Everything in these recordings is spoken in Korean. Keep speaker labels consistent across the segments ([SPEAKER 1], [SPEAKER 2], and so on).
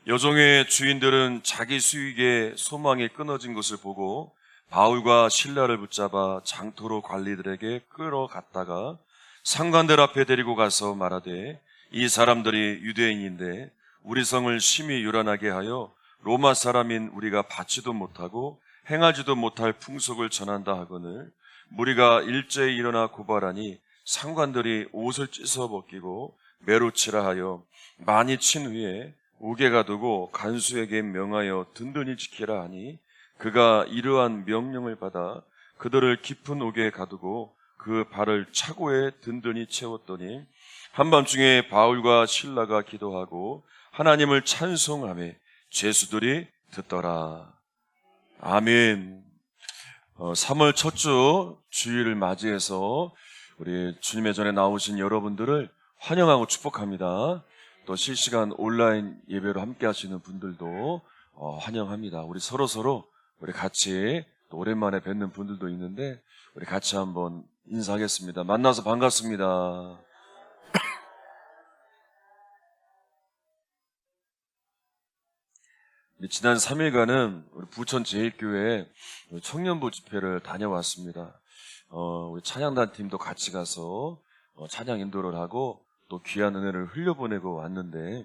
[SPEAKER 1] 여종의 주인들은 자기 수익에 소망이 끊어진 것을 보고 바울과 실라를 붙잡아 장토로 관리들에게 끌어갔다가 상관들 앞에 데리고 가서 말하되, 이 사람들이 유대인인데 우리 성을 심히 요란하게 하여 로마 사람인 우리가 받지도 못하고 행하지도 못할 풍속을 전한다 하거늘, 무리가 일제히 일어나 고발하니 상관들이 옷을 찢어 벗기고 매로 치라 하여 많이 친 후에 옥에 가두고 간수에게 명하여 든든히 지키라 하니, 그가 이러한 명령을 받아 그들을 깊은 옥에 가두고 그 발을 차고에 든든히 채웠더니 한밤중에 바울과 실라가 기도하고 하나님을 찬송하며 죄수들이 듣더라. 아멘. 3월 첫 주 주일을 맞이해서 우리 주님의 전에 나오신 여러분들을 환영하고 축복합니다. 또 실시간 온라인 예배로 함께 하시는 분들도 환영합니다. 우리 서로 우리 같이 또 오랜만에 뵙는 분들도 있는데 우리 같이 한번 인사하겠습니다. 만나서 반갑습니다. 지난 3일간은 우리 부천 제일교회 청년부 집회를 다녀왔습니다. 우리 찬양단 팀도 같이 가서 찬양 인도를 하고 또 귀한 은혜를 흘려보내고 왔는데,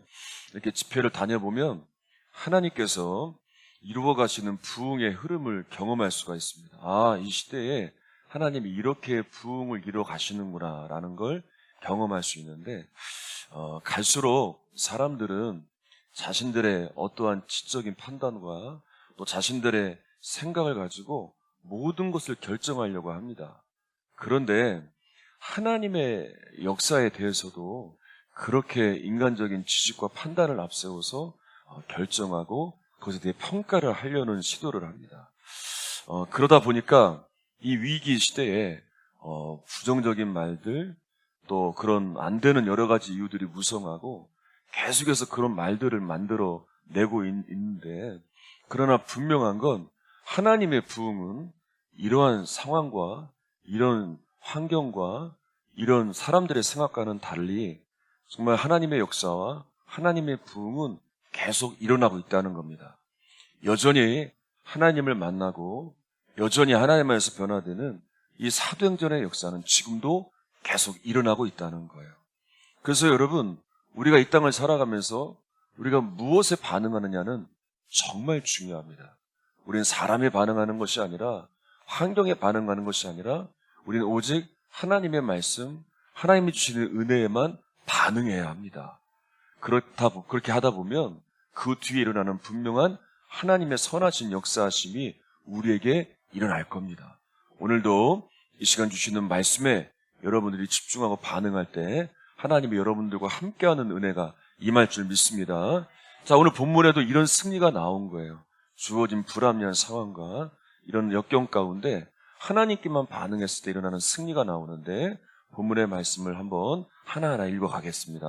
[SPEAKER 1] 이렇게 집회를 다녀보면 하나님께서 이루어 가시는 부흥의 흐름을 경험할 수가 있습니다. 아, 이 시대에 하나님이 이렇게 부흥을 이루어 가시는구나 라는 걸 경험할 수 있는데, 갈수록 사람들은 자신들의 어떠한 지적인 판단과 또 자신들의 생각을 가지고 모든 것을 결정하려고 합니다. 그런데 하나님의 역사에 대해서도 그렇게 인간적인 지식과 판단을 앞세워서 결정하고 그것에 대해 평가를 하려는 시도를 합니다. 그러다 보니까 이 위기 시대에 부정적인 말들, 또 그런 안 되는 여러 가지 이유들이 무성하고 계속해서 그런 말들을 만들어 내고 있는데, 그러나 분명한 건 하나님의 부흥은 이러한 상황과 이런 환경과 이런 사람들의 생각과는 달리 정말 하나님의 역사와 하나님의 부흥은 계속 일어나고 있다는 겁니다. 여전히 하나님을 만나고 여전히 하나님 안에서 변화되는 이 사도행전의 역사는 지금도 계속 일어나고 있다는 거예요. 그래서 여러분, 우리가 이 땅을 살아가면서 우리가 무엇에 반응하느냐는 정말 중요합니다. 우리는 사람에 반응하는 것이 아니라, 환경에 반응하는 것이 아니라, 우리는 오직 하나님의 말씀, 하나님이 주시는 은혜에만 반응해야 합니다. 그렇게 하다 보면 그 뒤에 일어나는 분명한 하나님의 선하신 역사하심이 우리에게 일어날 겁니다. 오늘도 이 시간 주시는 말씀에 여러분들이 집중하고 반응할 때 하나님이 여러분들과 함께하는 은혜가 임할 줄 믿습니다. 자, 오늘 본문에도 이런 승리가 나온 거예요. 주어진 불합리한 상황과 이런 역경 가운데 하나님께만 반응했을 때 일어나는 승리가 나오는데, 본문의 말씀을 한번 하나하나 읽어가겠습니다.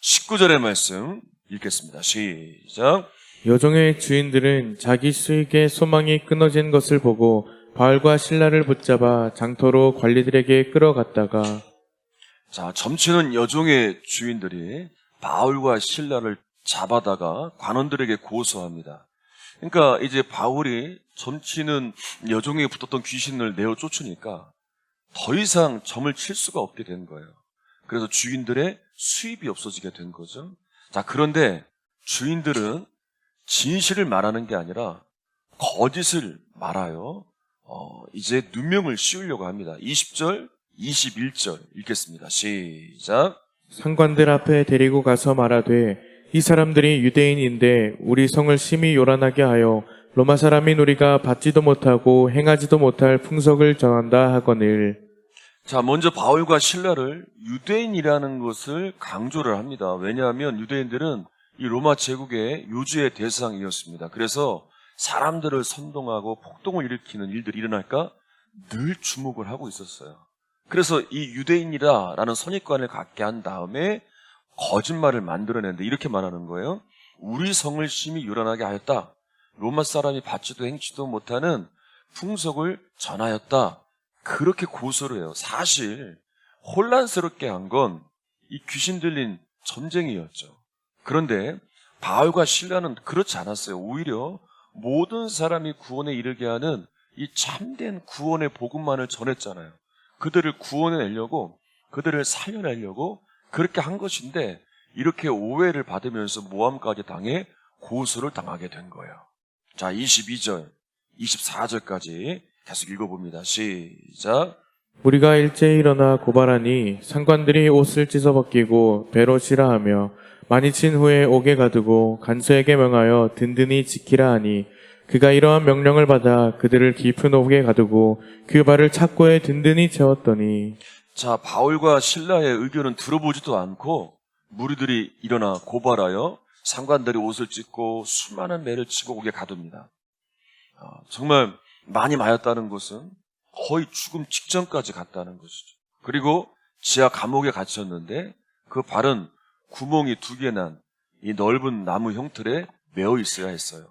[SPEAKER 1] 19절의 말씀 읽겠습니다. 시작.
[SPEAKER 2] 여종의 주인들은 자기 수익에 소망이 끊어진 것을 보고 바울과 실라를 붙잡아 장터로 관리들에게 끌어갔다가,
[SPEAKER 1] 자, 점치는 여종의 주인들이 바울과 실라를 잡아다가 관원들에게 고소합니다. 그러니까 이제 바울이 점치는 여종에게 붙었던 귀신을 내어 쫓으니까 더 이상 점을 칠 수가 없게 된 거예요. 그래서 주인들의 수입이 없어지게 된 거죠. 자, 그런데 주인들은 진실을 말하는 게 아니라 거짓을 말아요. 이제 누명을 씌우려고 합니다. 20절, 21절 읽겠습니다. 시작.
[SPEAKER 2] 상관들 앞에 데리고 가서 말하되, 이 사람들이 유대인인데 우리 성을 심히 요란하게 하여 로마 사람인 우리가 받지도 못하고 행하지도 못할 풍속을 전한다 하거늘.
[SPEAKER 1] 자, 먼저 바울과 실라를 유대인이라는 것을 강조를 합니다. 왜냐하면 유대인들은 이 로마 제국의 요주의 대상이었습니다. 그래서 사람들을 선동하고 폭동을 일으키는 일들이 일어날까 늘 주목을 하고 있었어요. 그래서 이 유대인이다라는 선입관을 갖게 한 다음에 거짓말을 만들어내는데 이렇게 말하는 거예요. 우리 성을 심히 요란하게 하였다. 로마 사람이 받지도 행치도 못하는 풍속을 전하였다. 그렇게 고소를 해요. 사실 혼란스럽게 한 건 이 귀신 들린 전쟁이었죠. 그런데 바울과 실라는 그렇지 않았어요. 오히려 모든 사람이 구원에 이르게 하는 이 참된 구원의 복음만을 전했잖아요. 그들을 구원해내려고, 그들을 살려내려고 그렇게 한 것인데, 이렇게 오해를 받으면서 모함까지 당해 고소를 당하게 된 거예요. 자, 22절, 24절까지 계속 읽어봅니다. 시작.
[SPEAKER 2] 우리가 일제히 일어나 고발하니 상관들이 옷을 찢어벗기고 배로 실어하며 많이 친 후에 옥에 가두고 간수에게 명하여 든든히 지키라 하니 그가 이러한 명령을 받아 그들을 깊은 옥에 가두고 그 발을 착고에 든든히 채웠더니.
[SPEAKER 1] 자, 바울과 실라의 의견은 들어보지도 않고 무리들이 일어나 고발하여 상관들이 옷을 찢고 수많은 매를 치고 옥에 가둡니다. 정말 많이 맞았다는 것은 거의 죽음 직전까지 갔다는 것이죠. 그리고 지하 감옥에 갇혔는데 그 발은 구멍이 2개 난 이 넓은 나무 형틀에 매어 있어야 했어요.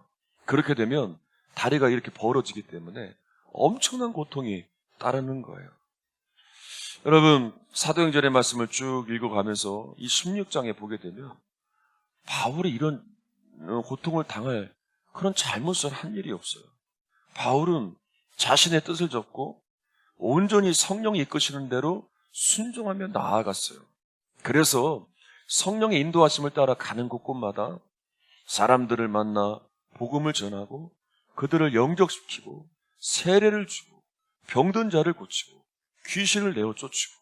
[SPEAKER 1] 그렇게 되면 다리가 이렇게 벌어지기 때문에 엄청난 고통이 따르는 거예요. 여러분, 사도행전의 말씀을 쭉 읽어가면서 이 16장에 보게 되면 바울이 이런 고통을 당할 그런 잘못을 한 일이 없어요. 바울은 자신의 뜻을 접고 온전히 성령이 이끄시는 대로 순종하며 나아갔어요. 그래서 성령의 인도하심을 따라 가는 곳곳마다 사람들을 만나 복음을 전하고 그들을 영접시키고 세례를 주고 병든 자를 고치고 귀신을 내어 쫓고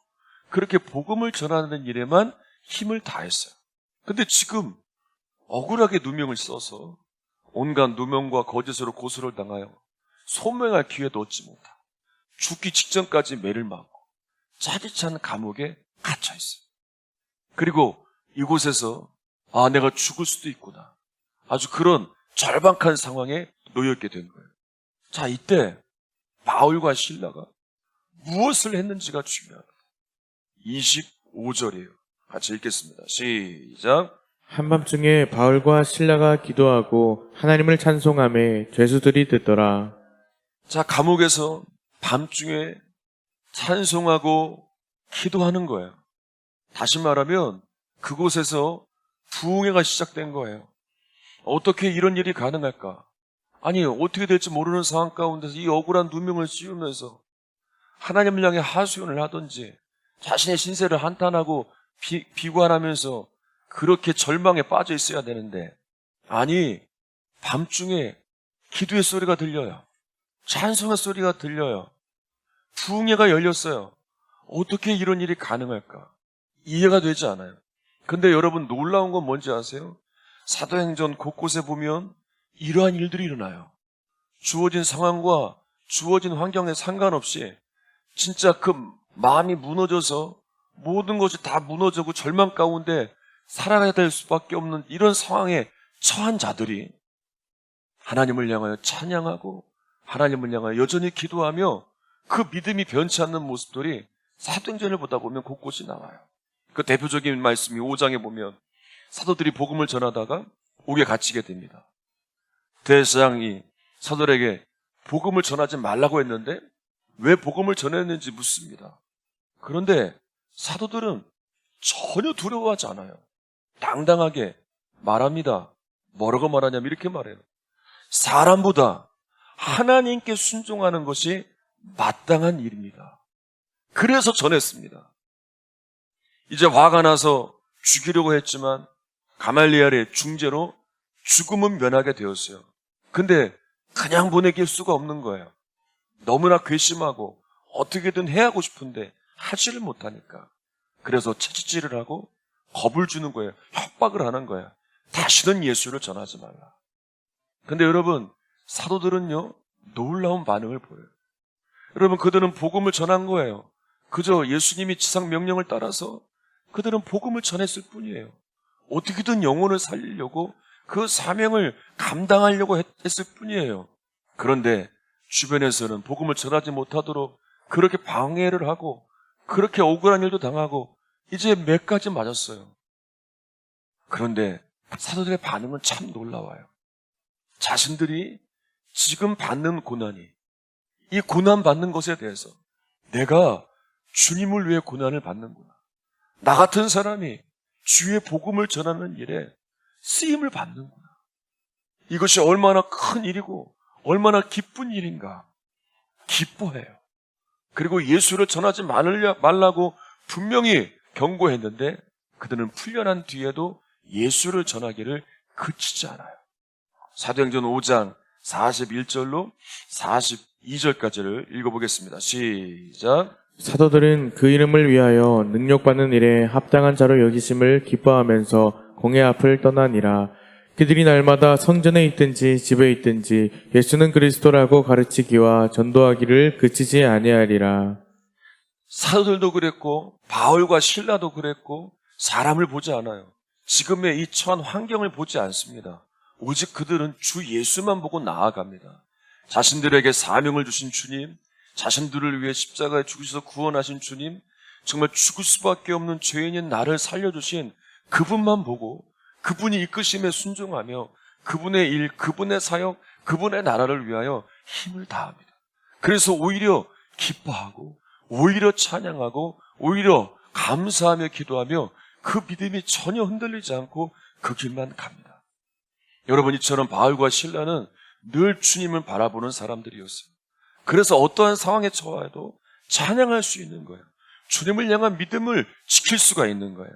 [SPEAKER 1] 그렇게 복음을 전하는 일에만 힘을 다했어요. 근데 지금 억울하게 누명을 써서 온갖 누명과 거짓으로 고소를 당하여 소명할 기회도 얻지 못하고 죽기 직전까지 매를 맞고 짜릿한 감옥에 갇혀 있어요. 그리고 이곳에서 내가 죽을 수도 있구나. 아주 그런 절박한 상황에 놓여있게 된 거예요. 자, 이때 바울과 실라가 무엇을 했는지가 중요합니다. 25절이에요. 같이 읽겠습니다. 시작.
[SPEAKER 2] 한밤중에 바울과 실라가 기도하고 하나님을 찬송하며 죄수들이 듣더라.
[SPEAKER 1] 자, 감옥에서 밤중에 찬송하고 기도하는 거예요. 다시 말하면 그곳에서 부흥회가 시작된 거예요. 어떻게 이런 일이 가능할까? 아니, 어떻게 될지 모르는 상황 가운데서 이 억울한 누명을 씌우면서 하나님을 향해 하소연을 하든지 자신의 신세를 한탄하고 비관하면서 그렇게 절망에 빠져 있어야 되는데, 아니, 밤중에 기도의 소리가 들려요. 찬송의 소리가 들려요. 부흥회가 열렸어요. 어떻게 이런 일이 가능할까? 이해가 되지 않아요. 근데 여러분, 놀라운 건 뭔지 아세요? 사도행전 곳곳에 보면 이러한 일들이 일어나요. 주어진 상황과 주어진 환경에 상관없이 진짜 그 마음이 무너져서 모든 것이 다 무너지고 절망 가운데 살아가야 될 수밖에 없는 이런 상황에 처한 자들이 하나님을 향하여 찬양하고 하나님을 향하여 여전히 기도하며 그 믿음이 변치 않는 모습들이 사도행전을 보다 보면 곳곳이 나와요. 그 대표적인 말씀이 5장에 보면 사도들이 복음을 전하다가 옥에 갇히게 됩니다. 대제사장이 사도들에게 복음을 전하지 말라고 했는데 왜 복음을 전했는지 묻습니다. 그런데 사도들은 전혀 두려워하지 않아요. 당당하게 말합니다. 뭐라고 말하냐면 이렇게 말해요. 사람보다 하나님께 순종하는 것이 마땅한 일입니다. 그래서 전했습니다. 이제 화가 나서 죽이려고 했지만 가말리엘의 중재로 죽음은 면하게 되었어요. 근데 그냥 보내길 수가 없는 거예요. 너무나 괘씸하고 어떻게든 해야 하고 싶은데 하지를 못하니까. 그래서 채찍질을 하고 겁을 주는 거예요. 협박을 하는 거예요. 다시는 예수를 전하지 말라. 근데 여러분, 사도들은요, 놀라운 반응을 보여요. 여러분, 그들은 복음을 전한 거예요. 그저 예수님이 지상 명령을 따라서 그들은 복음을 전했을 뿐이에요. 어떻게든 영혼을 살리려고 그 사명을 감당하려고 했을 뿐이에요. 그런데 주변에서는 복음을 전하지 못하도록 그렇게 방해를 하고 그렇게 억울한 일도 당하고 이제 매까지 맞았어요. 그런데 사도들의 반응은 참 놀라워요. 자신들이 지금 받는 고난이, 이 고난 받는 것에 대해서 내가 주님을 위해 고난을 받는구나. 나 같은 사람이 주의 복음을 전하는 일에 쓰임을 받는구나. 이것이 얼마나 큰 일이고 얼마나 기쁜 일인가. 기뻐해요. 그리고 예수를 전하지 말라고 분명히 경고했는데 그들은 풀려난 뒤에도 예수를 전하기를 그치지 않아요. 사도행전 5장 41절로 42절까지를 읽어보겠습니다. 시작.
[SPEAKER 2] 사도들은 그 이름을 위하여 능력받는 일에 합당한 자로 여기심을 기뻐하면서 공회 앞을 떠나니라. 그들이 날마다 성전에 있든지 집에 있든지 예수는 그리스도라고 가르치기와 전도하기를 그치지 아니하리라.
[SPEAKER 1] 사도들도 그랬고 바울과 실라도 그랬고 사람을 보지 않아요. 지금의 이 처한 환경을 보지 않습니다. 오직 그들은 주 예수만 보고 나아갑니다. 자신들에게 사명을 주신 주님, 자신들을 위해 십자가에 죽으셔서 구원하신 주님, 정말 죽을 수밖에 없는 죄인인 나를 살려주신 그분만 보고 그분이 이끄심에 순종하며 그분의 일, 그분의 사역, 그분의 나라를 위하여 힘을 다합니다. 그래서 오히려 기뻐하고 오히려 찬양하고 오히려 감사하며 기도하며 그 믿음이 전혀 흔들리지 않고 그 길만 갑니다. 여러분, 이처럼 바울과 실라는 늘 주님을 바라보는 사람들이었어요. 그래서 어떠한 상황에 처해도 찬양할 수 있는 거예요. 주님을 향한 믿음을 지킬 수가 있는 거예요.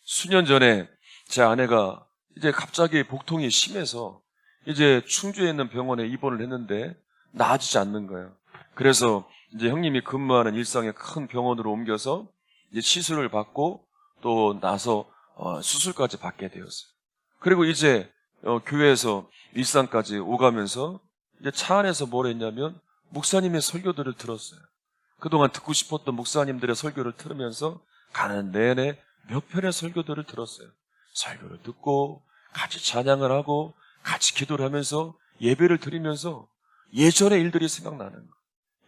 [SPEAKER 1] 수년 전에 제 아내가 이제 갑자기 복통이 심해서 이제 충주에 있는 병원에 입원을 했는데 나아지지 않는 거예요. 그래서 이제 형님이 근무하는 일상의 큰 병원으로 옮겨서 이제 시술을 받고 또 나서 수술까지 받게 되었어요. 그리고 이제 교회에서 일산까지 오가면서 이제 차 안에서 뭘 했냐면 목사님의 설교들을 들었어요. 그동안 듣고 싶었던 목사님들의 설교를 들으면서 가는 내내 몇 편의 설교들을 들었어요. 설교를 듣고 같이 찬양을 하고 같이 기도를 하면서 예배를 드리면서 예전의 일들이 생각나는 거예요.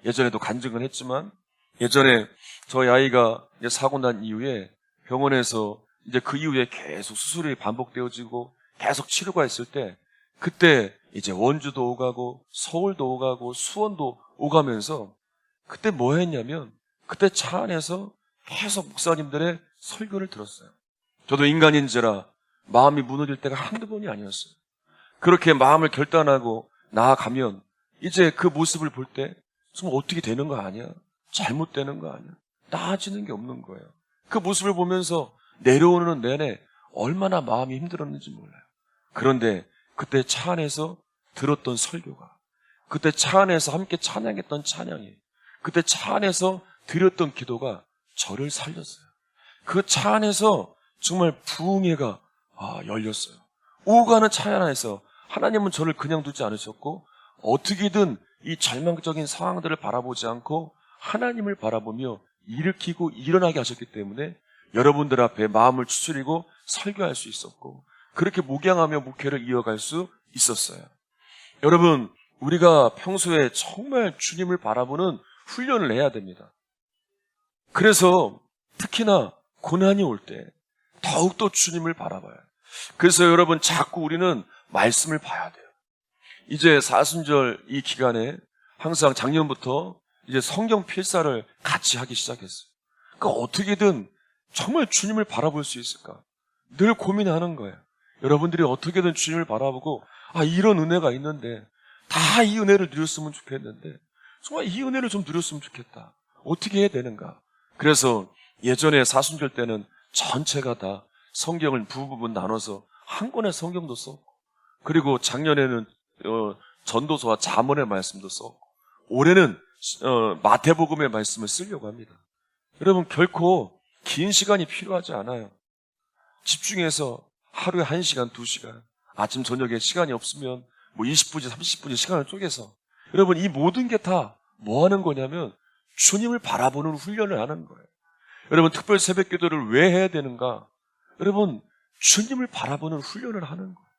[SPEAKER 1] 예전에도 간증을 했지만 예전에 저희 아이가 이제 사고 난 이후에 병원에서 이제 그 이후에 계속 수술이 반복되어지고 계속 치료가 있을 때 그때 이제 원주도 오가고 서울도 오가고 수원도 오가면서 그때 뭐 했냐면 그때 차 안에서 계속 목사님들의 설교를 들었어요. 저도 인간인지라 마음이 무너질 때가 한두 번이 아니었어요. 그렇게 마음을 결단하고 나아가면 이제 그 모습을 볼 때 정말 어떻게 되는 거 아니야? 잘못되는 거 아니야? 나아지는 게 없는 거예요. 그 모습을 보면서 내려오는 내내 얼마나 마음이 힘들었는지 몰라요. 그런데 그때 차 안에서 들었던 설교가, 그때 차 안에서 함께 찬양했던 찬양이, 그때 차 안에서 드렸던 기도가 저를 살렸어요. 그 차 안에서 정말 부흥회가 열렸어요. 오가는 차 안에서 하나님은 저를 그냥 두지 않으셨고 어떻게든 이 절망적인 상황들을 바라보지 않고 하나님을 바라보며 일으키고 일어나게 하셨기 때문에 여러분들 앞에 마음을 추스리고 설교할 수 있었고 그렇게 목양하며 목회를 이어갈 수 있었어요. 여러분, 우리가 평소에 정말 주님을 바라보는 훈련을 해야 됩니다. 그래서 특히나 고난이 올 때 더욱더 주님을 바라봐요. 그래서 여러분, 자꾸 우리는 말씀을 봐야 돼요. 이제 사순절 이 기간에 항상 작년부터 이제 성경 필사를 같이 하기 시작했어요. 그러니까 어떻게든 정말 주님을 바라볼 수 있을까? 늘 고민하는 거예요. 여러분들이 어떻게든 주님을 바라보고 이런 은혜가 있는데 다 이 은혜를 누렸으면 좋겠는데 정말 이 은혜를 좀 누렸으면 좋겠다. 어떻게 해야 되는가? 그래서 예전에 사순절 때는 전체가 다 성경을 부분 나눠서 한 권의 성경도 썼고 그리고 작년에는 전도서와 잠언의 말씀도 썼고 올해는 마태복음의 말씀을 쓰려고 합니다. 여러분, 결코 긴 시간이 필요하지 않아요. 집중해서 하루에 1시간, 2시간, 아침 저녁에 시간이 없으면 20분이 30분이 시간을 쪼개서 여러분, 이 모든 게 다 뭐 하는 거냐면 주님을 바라보는 훈련을 하는 거예요. 여러분, 특별 새벽 기도를 왜 해야 되는가? 여러분, 주님을 바라보는 훈련을 하는 거예요.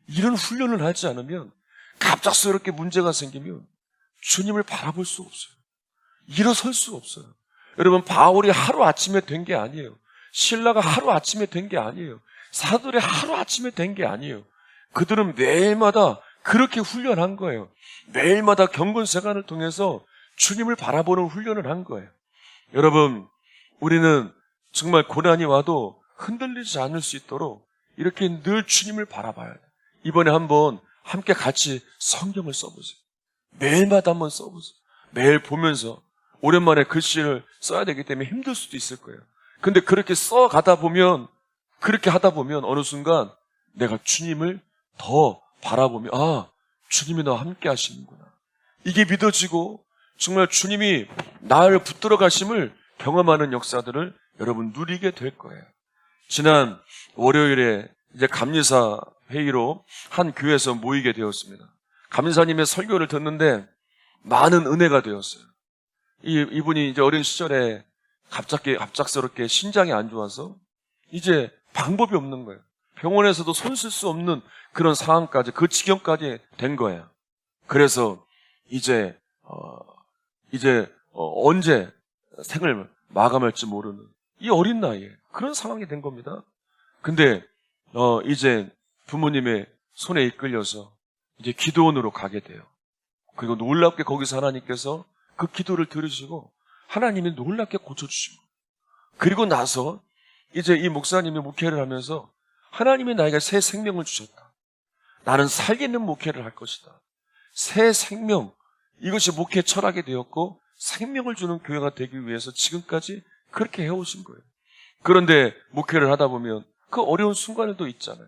[SPEAKER 1] 이런 훈련을 하지 않으면 갑작스럽게 문제가 생기면 주님을 바라볼 수 없어요. 일어설 수 없어요. 여러분, 바울이 하루아침에 된 게 아니에요. 신라가 하루아침에 된 게 아니에요. 사도들이 하루아침에 된 게 아니에요. 그들은 매일마다 그렇게 훈련한 거예요. 매일마다 경건세관을 통해서 주님을 바라보는 훈련을 한 거예요. 여러분, 우리는 정말 고난이 와도 흔들리지 않을 수 있도록 이렇게 늘 주님을 바라봐야 돼. 이번에 한번 함께 같이 성경을 써보세요. 매일마다 한번 써보세요. 매일 보면서 오랜만에 글씨를 써야 되기 때문에 힘들 수도 있을 거예요. 근데 그렇게 써가다 보면, 그렇게 하다 보면 어느 순간 내가 주님을 더 바라보며, 아, 주님이 나와 함께 하시는구나. 이게 믿어지고 정말 주님이 나를 붙들어 가심을 경험하는 역사들을 여러분 누리게 될 거예요. 지난 월요일에 이제 감리사 회의로 한 교회에서 모이게 되었습니다. 감리사님의 설교를 듣는데 많은 은혜가 되었어요. 이분이 이제 어린 시절에 갑작스럽게 신장이 안 좋아서 이제 방법이 없는 거예요. 병원에서도 손 쓸 수 없는 그런 상황까지, 그 지경까지 된 거예요. 그래서 이제 언제 생을 마감할지 모르는 이 어린 나이에 그런 상황이 된 겁니다. 근데 이제 부모님의 손에 이끌려서 이제 기도원으로 가게 돼요. 그리고 놀랍게 거기서 하나님께서 그 기도를 들으시고 하나님이 놀랍게 고쳐주신 거예요. 그리고 나서 이제 이 목사님이 목회를 하면서 하나님이 나에게 새 생명을 주셨다. 나는 살리는 목회를 할 것이다. 새 생명, 이것이 목회 철학이 되었고 생명을 주는 교회가 되기 위해서 지금까지 그렇게 해오신 거예요. 그런데 목회를 하다 보면 그 어려운 순간에도 있잖아요.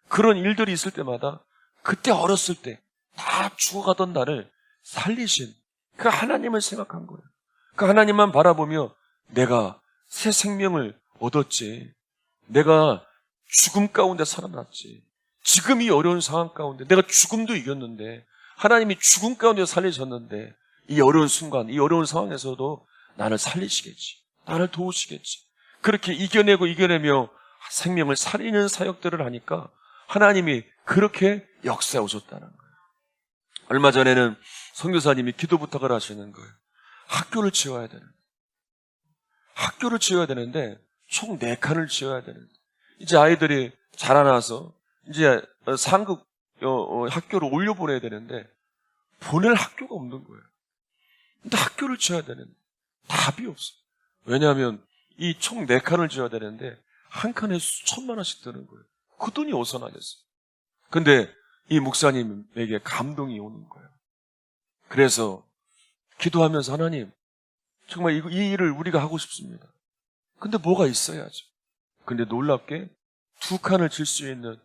[SPEAKER 1] 그런 일들이 있을 때마다 그때 어렸을 때 다 죽어가던 나를 살리신 그 하나님을 생각한 거예요. 그 하나님만 바라보며 내가 새 생명을 얻었지. 내가 죽음 가운데 살아났지. 지금 이 어려운 상황 가운데 내가 죽음도 이겼는데 하나님이 죽음 가운데 살리셨는데 이 어려운 순간, 이 어려운 상황에서도 나를 살리시겠지. 나를 도우시겠지. 그렇게 이겨내며 생명을 살리는 사역들을 하니까 하나님이 그렇게 역사에 오셨다는 거예요. 얼마 전에는 선교사님이 기도 부탁을 하시는 거예요. 학교를 지어야 되는데 총 4칸을 지어야 되는데 이제 아이들이 자라나서 이제 상급 학교를 올려보내야 되는데 보낼 학교가 없는 거예요. 근데 학교를 지어야 되는데 답이 없어요. 왜냐하면 이 총 4칸을 지어야 되는데 한 칸에 수천만 원씩 드는 거예요. 그 돈이 어디서 나겠어요. 근데 이 목사님에게 감동이 오는 거예요. 그래서 기도하면서 하나님, 정말 이 일을 우리가 하고 싶습니다. 근데 뭐가 있어야죠. 근데 놀랍게 2칸을 질 수 있는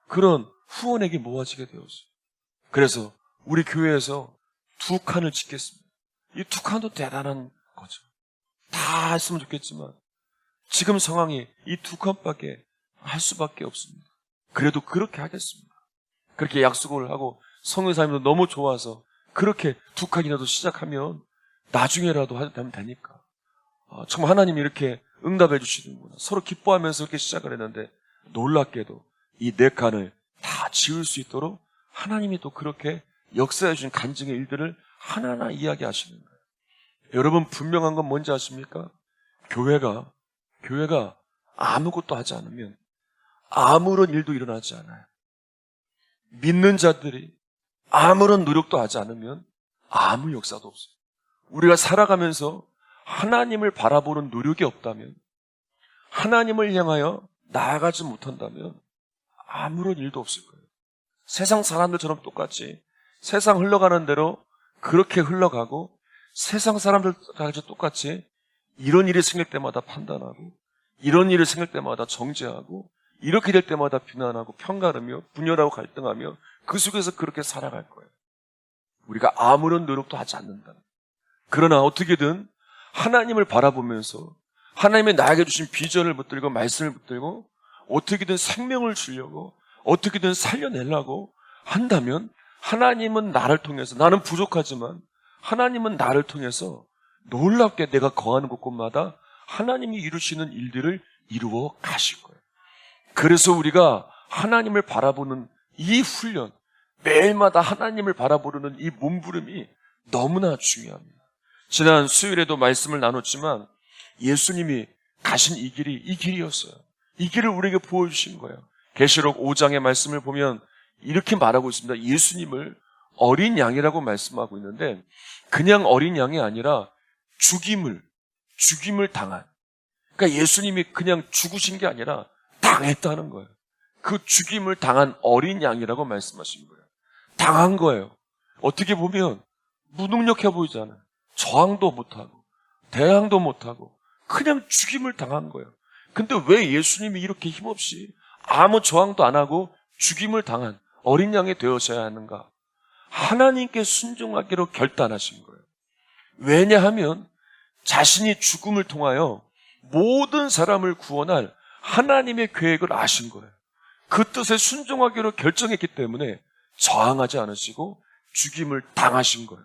[SPEAKER 1] 그런 후원액이 모아지게 되었어요. 그래서 우리 교회에서 2칸을 짓겠습니다. 이 2칸도 대단한 거죠. 다 했으면 좋겠지만 지금 상황이 이 2칸밖에 할 수밖에 없습니다. 그래도 그렇게 하겠습니다. 그렇게 약속을 하고 성교사님도 너무 좋아서 그렇게 2칸이라도 시작하면 나중에라도 하면 되니까. 정말 하나님이 이렇게 응답해 주시는구나. 서로 기뻐하면서 이렇게 시작을 했는데 놀랍게도 이 4칸을 다 지을 수 있도록 하나님이 또 그렇게 역사해 주신 간증의 일들을 하나하나 이야기하시는 거예요. 여러분 분명한 건 뭔지 아십니까? 교회가 아무것도 하지 않으면 아무런 일도 일어나지 않아요. 믿는 자들이 아무런 노력도 하지 않으면 아무 역사도 없어요. 우리가 살아가면서 하나님을 바라보는 노력이 없다면, 하나님을 향하여 나아가지 못한다면 아무런 일도 없을 거예요. 세상 사람들처럼 똑같이 세상 흘러가는 대로 그렇게 흘러가고 세상 사람들까지 똑같이 이런 일이 생길 때마다 판단하고 이런 일이 생길 때마다 정죄하고 이렇게 될 때마다 비난하고 편가르며 분열하고 갈등하며 그 속에서 그렇게 살아갈 거예요. 우리가 아무런 노력도 하지 않는다. 그러나 어떻게든 하나님을 바라보면서 하나님의 나에게 주신 비전을 붙들고 말씀을 붙들고 어떻게든 생명을 주려고 어떻게든 살려내려고 한다면 하나님은 나를 통해서, 나는 부족하지만 하나님은 나를 통해서 놀랍게 내가 거하는 곳곳마다 하나님이 이루시는 일들을 이루어 가실 거예요. 그래서 우리가 하나님을 바라보는 이 훈련, 매일마다 하나님을 바라보는 이 몸부림이 너무나 중요합니다. 지난 수요일에도 말씀을 나눴지만 예수님이 가신 이 길이 이 길이었어요. 이 길을 우리에게 보여주신 거예요. 계시록 5장의 말씀을 보면 이렇게 말하고 있습니다. 예수님을 어린 양이라고 말씀하고 있는데 그냥 어린 양이 아니라 죽임을 당한, 그러니까 예수님이 그냥 죽으신 게 아니라 당했다는 거예요. 그 죽임을 당한 어린 양이라고 말씀하신 거예요. 당한 거예요. 어떻게 보면 무능력해 보이잖아요. 저항도 못하고 대항도 못하고 그냥 죽임을 당한 거예요. 근데 왜 예수님이 이렇게 힘없이 아무 저항도 안 하고 죽임을 당한 어린 양이 되어셔야 하는가? 하나님께 순종하기로 결단하신 거예요. 왜냐하면 자신이 죽음을 통하여 모든 사람을 구원할 하나님의 계획을 아신 거예요. 그 뜻에 순종하기로 결정했기 때문에 저항하지 않으시고 죽임을 당하신 거예요.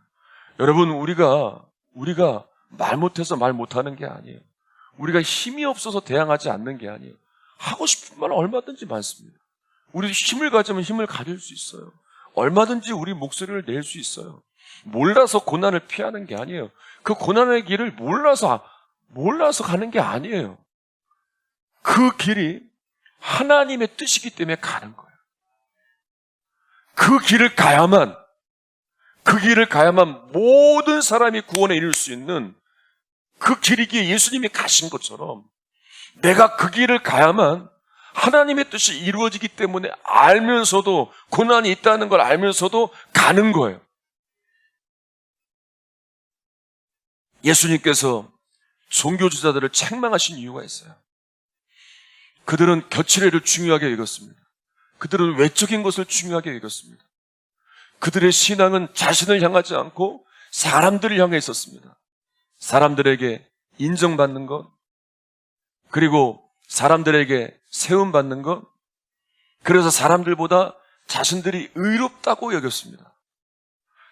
[SPEAKER 1] 여러분, 우리가 말 못해서 말 못하는 게 아니에요. 우리가 힘이 없어서 대항하지 않는 게 아니에요. 하고 싶은 말 얼마든지 많습니다. 우리 힘을 가지면 힘을 가질 수 있어요. 얼마든지 우리 목소리를 낼 수 있어요. 몰라서 고난을 피하는 게 아니에요. 그 고난의 길을 몰라서 가는 게 아니에요. 그 길이 하나님의 뜻이기 때문에 가는 거예요. 그 길을 가야만 모든 사람이 구원에 이를 수 있는 그 길이기에 예수님이 가신 것처럼 내가 그 길을 가야만 하나님의 뜻이 이루어지기 때문에 알면서도 고난이 있다는 걸 알면서도 가는 거예요. 예수님께서 종교지자들을 책망하신 이유가 있어요. 그들은 겨치레를 중요하게 여겼습니다. 그들은 외적인 것을 중요하게 여겼습니다. 그들의 신앙은 자신을 향하지 않고 사람들을 향해 있었습니다. 사람들에게 인정받는 것, 그리고 사람들에게 세움받는 것, 그래서 사람들보다 자신들이 의롭다고 여겼습니다.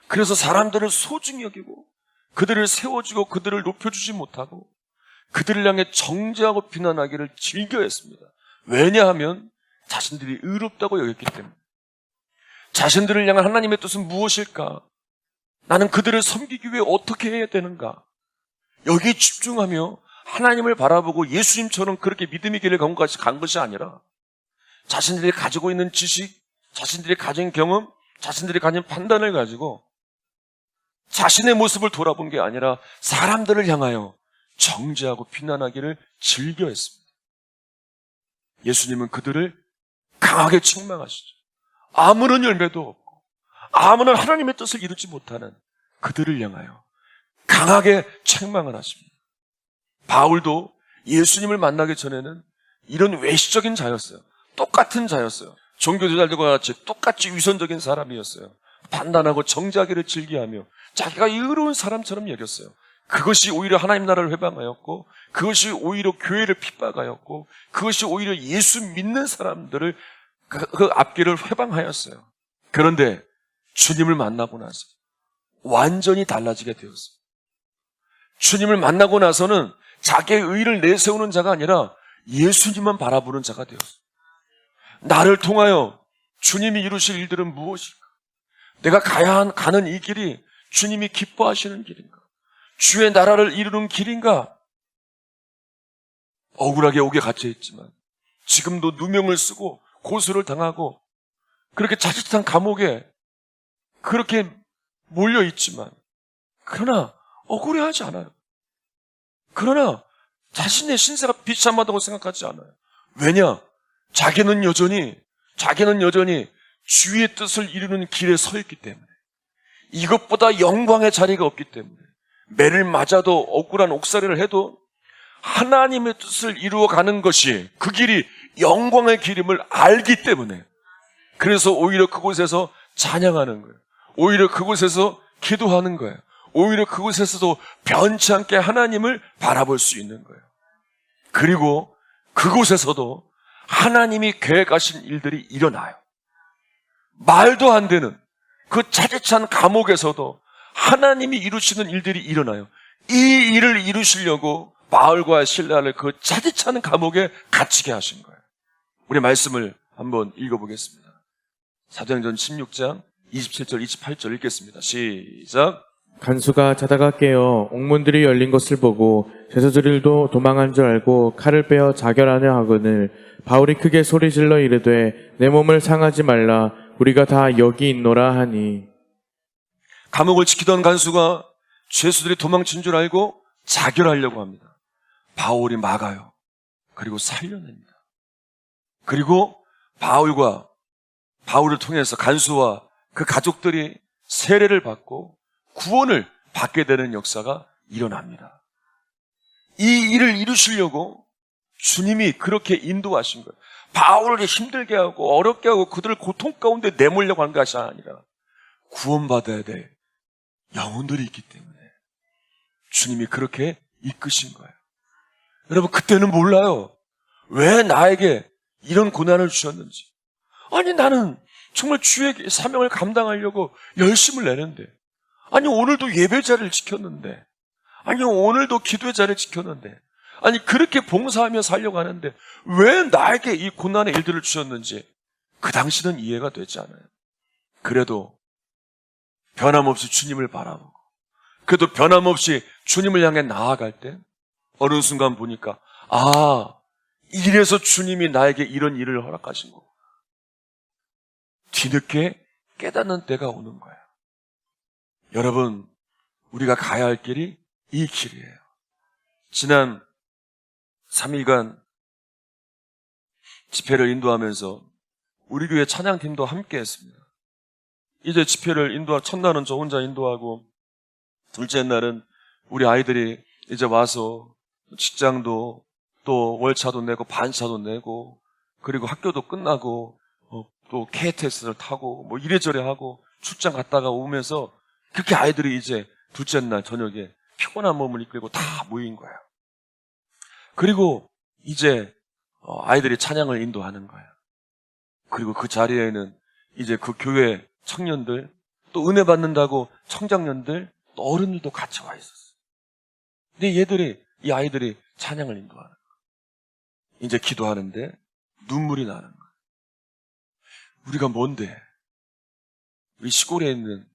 [SPEAKER 1] 그래서 사람들을 소중히 여기고 그들을 세워주고 그들을 높여주지 못하고 그들을 향해 정죄하고 비난하기를 즐겨했습니다. 왜냐하면 자신들이 의롭다고 여겼기 때문에. 자신들을 향한 하나님의 뜻은 무엇일까? 나는 그들을 섬기기 위해 어떻게 해야 되는가? 여기에 집중하며 하나님을 바라보고 예수님처럼 그렇게 믿음의 길을 간 것이 아니라 자신들이 가지고 있는 지식, 자신들이 가진 경험, 자신들이 가진 판단을 가지고 자신의 모습을 돌아본 게 아니라 사람들을 향하여 정죄하고 비난하기를 즐겨했습니다. 예수님은 그들을 강하게 책망하시죠. 아무런 열매도 없고 아무런 하나님의 뜻을 이루지 못하는 그들을 향하여 강하게 책망을 하십니다. 바울도 예수님을 만나기 전에는 이런 외시적인 자였어요. 똑같은 자였어요. 종교지자들과 같이 똑같이 위선적인 사람이었어요. 판단하고 정죄하기를 즐겨하며 자기가 의로운 사람처럼 여겼어요. 그것이 오히려 하나님 나라를 회방하였고, 그것이 오히려 교회를 핍박하였고, 그것이 오히려 예수 믿는 사람들을 그 앞길을 회방하였어요. 그런데 주님을 만나고 나서 완전히 달라지게 되었어요. 주님을 만나고 나서는 자기의 의를 내세우는 자가 아니라 예수님만 바라보는 자가 되었어요. 나를 통하여 주님이 이루실 일들은 무엇일까? 내가 가는 이 길이 주님이 기뻐하시는 길인가? 주의 나라를 이루는 길인가? 억울하게 옥에 갇혀있지만 지금도 누명을 쓰고 고소를 당하고 그렇게 자칫한 감옥에 그렇게 몰려있지만 그러나 억울해하지 않아요. 그러나 자신의 신세가 비참하다고 생각하지 않아요. 왜냐? 자기는 여전히 주의 뜻을 이루는 길에 서 있기 때문에, 이것보다 영광의 자리가 없기 때문에, 매를 맞아도 억울한 옥살이를 해도 하나님의 뜻을 이루어가는 것이 그 길이 영광의 길임을 알기 때문에, 그래서 오히려 그곳에서 찬양하는 거예요. 오히려 그곳에서 기도하는 거예요. 오히려 그곳에서도 변치 않게 하나님을 바라볼 수 있는 거예요. 그리고 그곳에서도 하나님이 계획하신 일들이 일어나요. 말도 안 되는 그 차디찬 감옥에서도 하나님이 이루시는 일들이 일어나요. 이 일을 이루시려고 바울과 실라를 그 차디찬 감옥에 갇히게 하신 거예요. 우리 말씀을 한번 읽어보겠습니다. 사도행전 16장 27절 28절 읽겠습니다. 시작.
[SPEAKER 2] 간수가 자다가 깨어 옥문들이 열린 것을 보고 제사장들도 도망한 줄 알고 칼을 빼어 자결하려 하거늘 바울이 크게 소리질러 이르되 내 몸을 상하지 말라 우리가 다 여기 있노라 하니.
[SPEAKER 1] 감옥을 지키던 간수가 죄수들이 도망친 줄 알고 자결하려고 합니다. 바울이 막아요. 그리고 살려냅니다. 그리고 바울을 통해서 간수와 그 가족들이 세례를 받고 구원을 받게 되는 역사가 일어납니다. 이 일을 이루시려고 주님이 그렇게 인도하신 거예요. 바울을 힘들게 하고 어렵게 하고 그들을 고통 가운데 내몰려고 하는 것이 아니라 구원받아야 될 영혼들이 있기 때문에 주님이 그렇게 이끄신 거예요. 여러분, 그때는 몰라요. 왜 나에게 이런 고난을 주셨는지. 아니, 나는 정말 주의 사명을 감당하려고 열심을 내는데, 아니, 오늘도 예배 자리를 지켰는데, 아니, 오늘도 기도의 자리를 지켰는데, 아니, 그렇게 봉사하며 살려고 하는데 왜 나에게 이 고난의 일들을 주셨는지 그 당시는 이해가 되지 않아요. 그래도 변함없이 주님을 바라보고, 그래도 변함없이 주님을 향해 나아갈 때 어느 순간 보니까, 이래서 주님이 나에게 이런 일을 허락하신 거구나. 뒤늦게 깨닫는 때가 오는 거예요. 여러분, 우리가 가야 할 길이 이 길이에요. 지난 3일간 집회를 인도하면서 우리 교회 찬양팀도 함께 했습니다. 이제 집회를 첫날은 저 혼자 인도하고, 둘째 날은 우리 아이들이 이제 와서 직장도 또 월차도 내고 반차도 내고, 그리고 학교도 끝나고 또 KTX를 타고 뭐 이래저래 하고 출장 갔다가 오면서 그렇게 아이들이 이제 둘째 날 저녁에 피곤한 몸을 이끌고 다 모인 거예요. 그리고 이제 아이들이 찬양을 인도하는 거예요. 그리고 그 자리에는 이제 그 교회 청년들, 또 은혜 받는다고 청장년들, 또 어른들도 같이 와 있었어요. 근데 이 아이들이 찬양을 인도하는 거예요. 이제 기도하는데 눈물이 나는 거예요. 우리가 뭔데? 우리 시골에 있는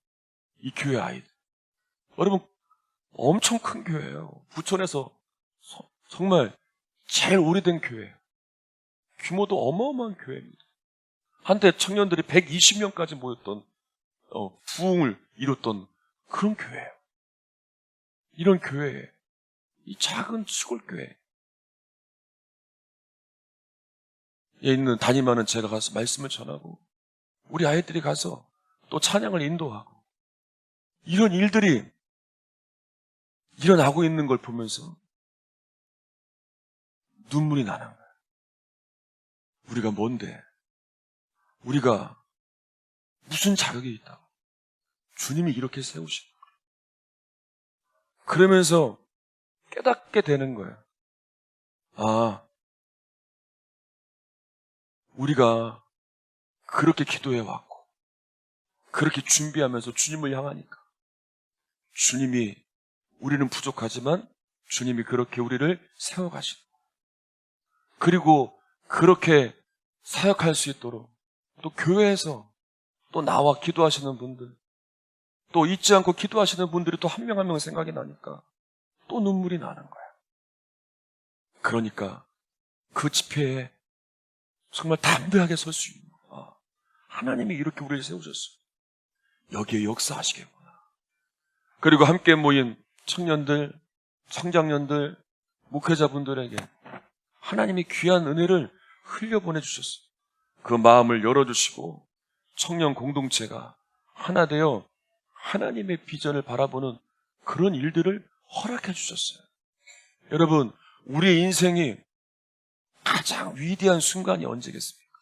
[SPEAKER 1] 이 교회 아이들. 여러분, 엄청 큰 교회예요. 부천에서 정말 제일 오래된 교회예요. 규모도 어마어마한 교회입니다. 한때 청년들이 120명까지 모였던, 부흥을 이뤘던 그런 교회예요. 이런 교회에, 이 작은 시골 교회에 있는 담임하는 제가 가서 말씀을 전하고, 우리 아이들이 가서 또 찬양을 인도하고, 이런 일들이 일어나고 있는 걸 보면서 눈물이 나는 거예요. 우리가 뭔데? 우리가 무슨 자격이 있다고? 주님이 이렇게 세우신 거예요. 그러면서 깨닫게 되는 거예요. 우리가 그렇게 기도해왔고, 그렇게 준비하면서 주님을 향하니까 주님이, 우리는 부족하지만 주님이 그렇게 우리를 세워가시는 거예요. 그리고 그렇게 사역할 수 있도록 또 교회에서 또 나와 기도하시는 분들, 또 잊지 않고 기도하시는 분들이 또 한 명 한 명 생각이 나니까 또 눈물이 나는 거예요. 그러니까 그 집회에 정말 담대하게 설 수 있는, 하나님이 이렇게 우리를 세우셨어요. 여기에 역사하시겠구나. 그리고 함께 모인 청년들, 청장년들, 목회자분들에게 하나님이 귀한 은혜를 흘려보내주셨어요. 그 마음을 열어주시고 청년 공동체가 하나 되어 하나님의 비전을 바라보는 그런 일들을 허락해 주셨어요. 여러분, 우리의 인생이 가장 위대한 순간이 언제겠습니까?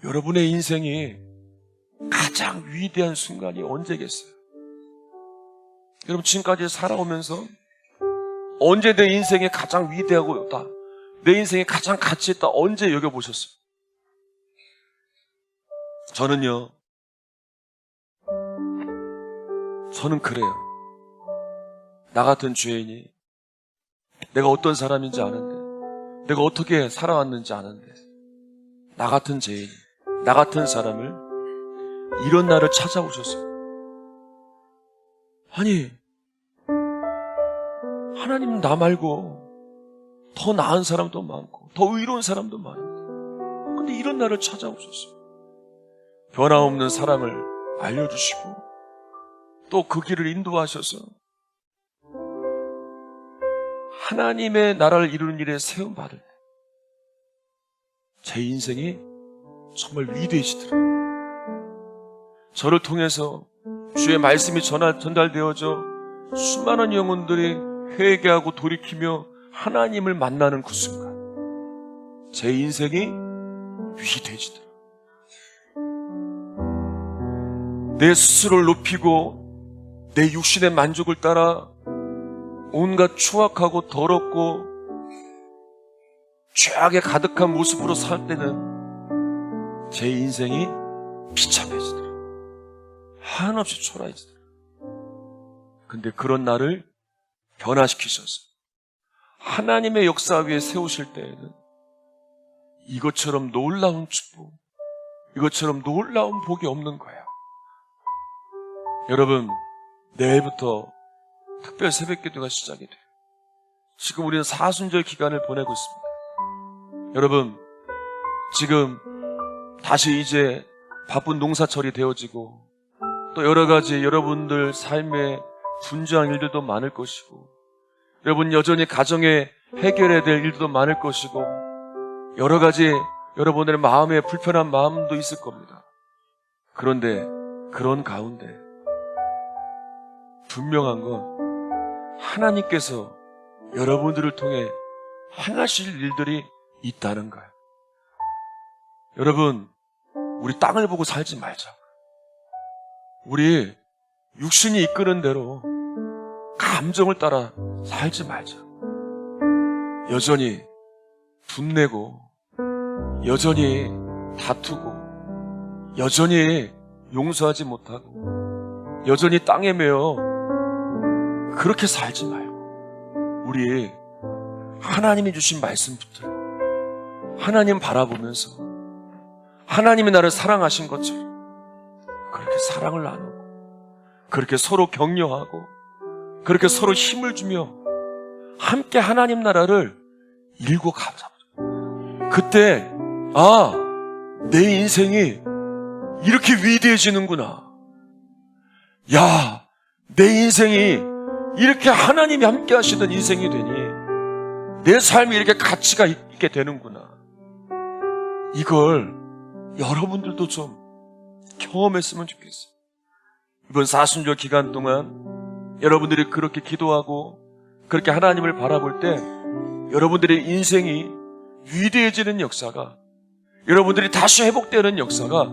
[SPEAKER 1] 여러분의 인생이 가장 위대한 순간이 언제겠어요? 여러분, 지금까지 살아오면서 언제 내 인생이 가장 위대하고 내 인생에 가장 가치 있다 언제 여겨보셨어요? 저는 그래요. 나 같은 죄인이, 내가 어떤 사람인지 아는데, 내가 어떻게 살아왔는지 아는데, 나 같은 죄인, 나 같은 사람을 이런 나를 찾아오셨어요. 아니, 하나님은 나 말고 더 나은 사람도 많고 더 의로운 사람도 많은데, 근데 이런 나를 찾아오셨어요. 변함없는 사랑을 알려주시고 또 그 길을 인도하셔서 하나님의 나라를 이루는 일에 세움받을 때 제 인생이 정말 위대해지더라고요. 저를 통해서 주의 말씀이 전달되어져 수많은 영혼들이 회개하고 돌이키며 하나님을 만나는 그 순간 제 인생이 위대해지더라고요. 내 스스로를 높이고 내 육신의 만족을 따라 온갖 추악하고 더럽고 죄악에 가득한 모습으로 살 때는 제 인생이 비참해지더라. 한없이 초라해지더라. 근데 그런 나를 변화시키셔서 하나님의 역사 위에 세우실 때에는 이것처럼 놀라운 축복, 이것처럼 놀라운 복이 없는 거예요. 여러분, 내일부터 특별 새벽기도가 시작이 돼요. 지금 우리는 사순절 기간을 보내고 있습니다. 여러분, 지금 다시 이제 바쁜 농사철이 되어지고 또 여러 가지 여러분들 삶에 분주한 일들도 많을 것이고 여러분 여전히 가정에 해결해야 될 일도 많을 것이고 여러 가지 여러분들의 마음에 불편한 마음도 있을 겁니다. 그런데 그런 가운데 분명한 건 하나님께서 여러분들을 통해 행하실 일들이 있다는 거예요. 여러분, 우리 땅을 보고 살지 말자. 우리 육신이 이끄는 대로 감정을 따라 살지 말자. 여전히 분내고 여전히 다투고 여전히 용서하지 못하고 여전히 땅에 매여 그렇게 살지 말고 우리 하나님이 주신 말씀 붙들고 하나님 바라보면서 하나님이 나를 사랑하신 것처럼 그렇게 사랑을 나누고 그렇게 서로 격려하고 그렇게 서로 힘을 주며 함께 하나님 나라를 일고 가자. 그때 내 인생이 이렇게 위대해지는구나. 야, 내 인생이 이렇게 하나님이 함께 하시던 인생이 되니 내 삶이 이렇게 가치가 있게 되는구나. 이걸 여러분들도 좀 경험했으면 좋겠어요. 이번 사순절 기간 동안 여러분들이 그렇게 기도하고 그렇게 하나님을 바라볼 때 여러분들의 인생이 위대해지는 역사가 여러분들이 다시 회복되는 역사가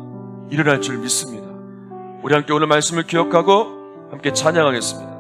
[SPEAKER 1] 일어날 줄 믿습니다. 우리 함께 오늘 말씀을 기억하고 함께 찬양하겠습니다.